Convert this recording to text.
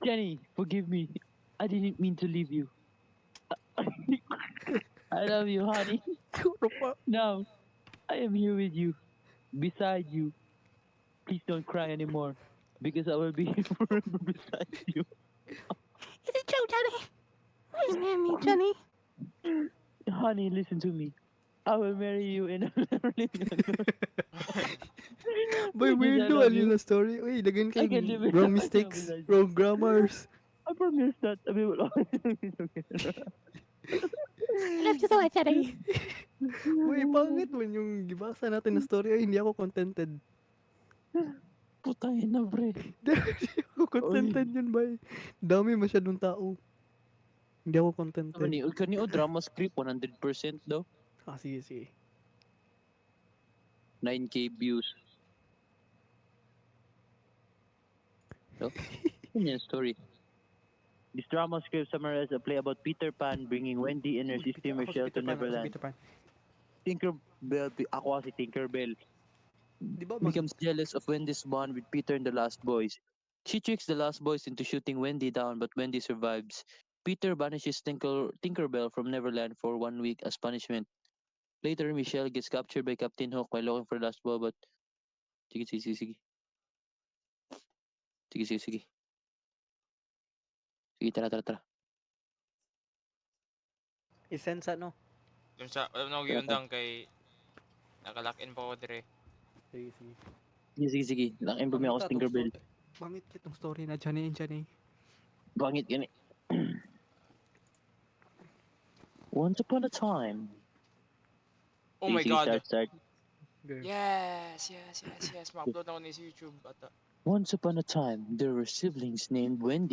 Jenny, forgive me. I didn't mean to leave you. I love you, honey. Ano pa? Now, I am here with you, beside you. Please don't cry anymore, because I will be here forever beside you. Is it true, Johnny? Please marry me, Johnny. Honey, listen to me. I will marry you and I'll never leave you alone. Boy, Because I weirdo. love Ano you. na story? Uy, lagyan I kayong can live it. wrong I can live mistakes, beside you. wrong grammars. I promise that we will always be together. I love you so much, Johnny. Boy, pangit man yung gibasa natin na story. Ay, hindi ako contented. Putang ina, pre. Hindi ako contented Oy. yun, boy. Dami masyadong tao. Hindi ako contented. Kani o drama script 100% daw. Ah, sige, sige. 9K views. So, yun yung story. This drama script summarizes a play about Peter Pan bringing Wendy and her sister Michelle to Neverland. Tinkerbell, ako si Tinkerbell, Di ba becomes jealous of Wendy's bond with Peter and the Lost Boys. She tricks the Lost Boys into shooting Wendy down, but Wendy survives. Peter banishes Tinkerbell from Neverland for 1 week as punishment. Later, Michelle gets captured by Captain Hook while looking for the Lost Boy, but... Sige, sige, sige, sige. Sige, sige, sige. Sige, tara, tara, tara. I-send sa no? Dun sa, ano giundang kay nakalock-in pa ko dire. Sige, sige. Sige, sige, sige. Lakin pa ako sa Tinkerbell. Pangit kitong story na Johnny and Johnny. Bangit yan eh. Once upon a time. Oh Sige, my sige, god. Start. Girl. Yes. Ma-upload na ko ni sa YouTube ata. Once upon a time, there were siblings named Wendy